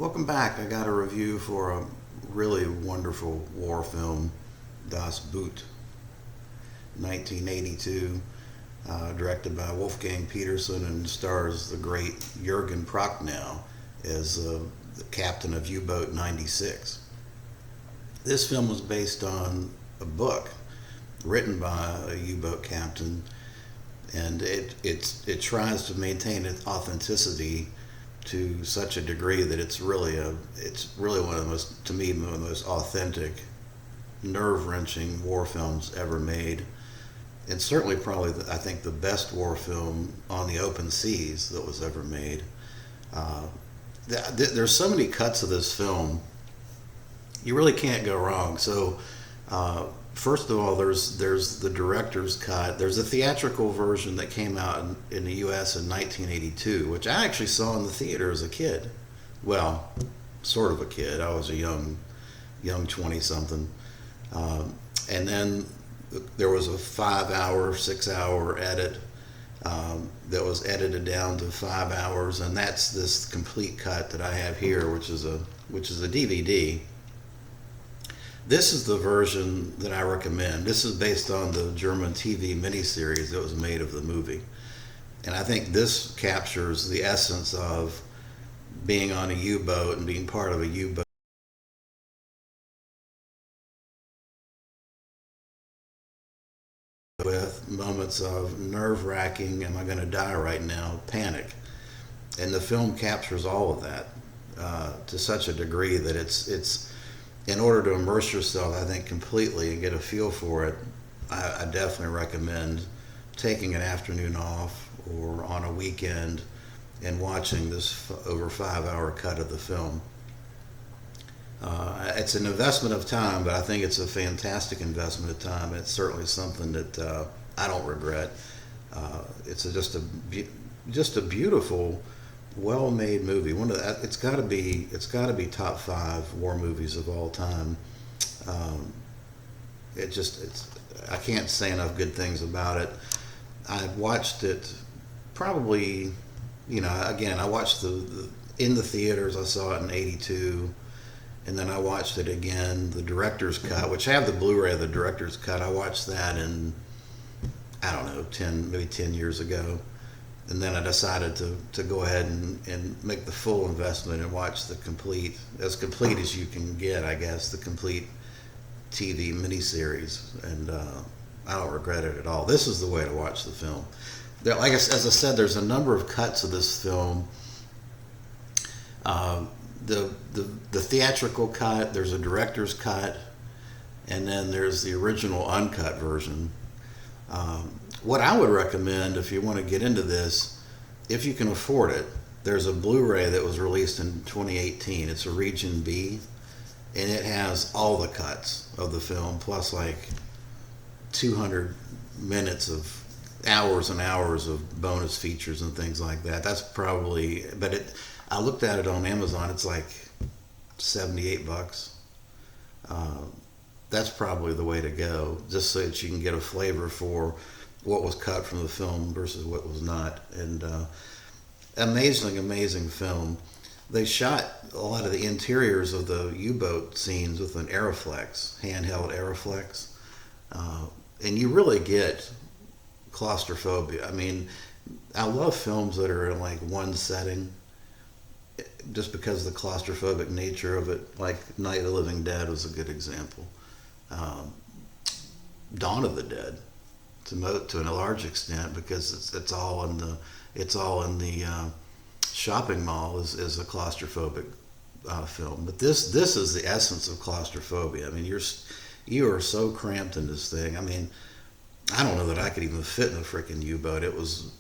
Welcome back. I got a review for a really wonderful war film, Das Boot, 1982, directed by Wolfgang Peterson and stars the great Jürgen Prochnow as the captain of U-Boat 96. This film was based on a book written by a U-boat captain, and it tries to maintain its authenticity to such a degree that it's really one of the most, to me, one of the most authentic, nerve-wrenching war films ever made, and certainly probably I think the best war film on the open seas that was ever made. Uh, there's so many cuts of this film, you really can't go wrong. So, first of all, there's the director's cut. There's a theatrical version that came out in the U.S. in 1982, which I actually saw in the theater as a kid. Well, sort of a kid. I was a young 20-something. And then there was a 5-hour, 6-hour edit that was edited down to 5 hours, and that's this complete cut that I have here, which is a DVD. This is the version that I recommend. This is based on the German TV miniseries that was made of the movie. And I think this captures the essence of being on a U-boat and being part of a U-boat with moments of nerve-wracking, am I going to die right now, panic. And the film captures all of that to such a degree that it's in order to immerse yourself, I think, completely and get a feel for it. I definitely recommend taking an afternoon off or on a weekend and watching this over 5-hour cut of the film. It's an investment of time, but I think it's a fantastic investment of time. It's certainly something that I don't regret. Just a beautiful, well-made movie. It's got to be top 5 war movies of all time. Um, I can't say enough good things about it. I watched it probably, again, I watched in the theaters. I saw it in '82, and then I watched it again, the director's cut, which I have the Blu-ray of the director's cut. I watched that in, I don't know, maybe 10 years ago. And then I decided to go ahead and make the full investment and watch as complete as you can get, I guess, the complete TV miniseries. And I don't regret it at all. This is the way to watch the film. As I said, there's a number of cuts of this film. Uh, the theatrical cut, there's a director's cut, and then there's the original uncut version. What I would recommend if you want to get into this, if you can afford it, there's a Blu-ray that was released in 2018. It's a Region B, and it has all the cuts of the film, plus like 200 minutes of hours and hours of bonus features and things like that. That's probably, I looked at it on Amazon, it's like $78. That's probably the way to go, just so that you can get a flavor for what was cut from the film versus what was not. And amazing film. They shot a lot of the interiors of the U-boat scenes with an Aeroflex, handheld Aeroflex, and you really get claustrophobia. I mean, I love films that are in like one setting, just because of the claustrophobic nature of it. Like Night of the Living Dead was a good example. Um, Dawn of the Dead, to a large extent, because it's all in the shopping mall is a claustrophobic film. But this is the essence of claustrophobia. I mean, you are so cramped in this thing. I mean, I don't know that I could even fit in a freaking U-boat. It was,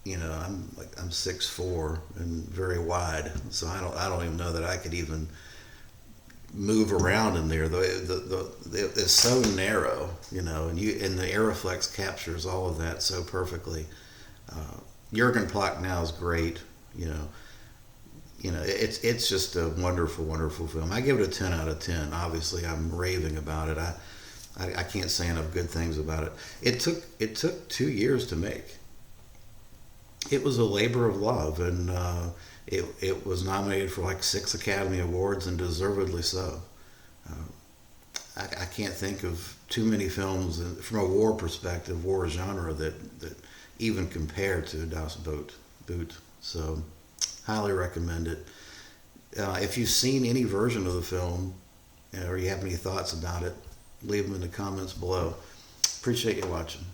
I'm 6'4" and very wide, so I don't even know that I could even move around in there. It's so narrow, and the Aeroflex captures all of that so perfectly. Jürgen Prochnow is great. It's just a wonderful film. I give it a 10 out of 10. Obviously, I'm raving about it. I can't say enough good things about it. It took 2 years to make. It was a labor of love, and it was nominated for like 6 Academy Awards, and deservedly so. I can't think of too many films from a war perspective, war genre, that even compare to Das Boot. So, highly recommend it. If you've seen any version of the film, or you have any thoughts about it, leave them in the comments below. Appreciate you watching.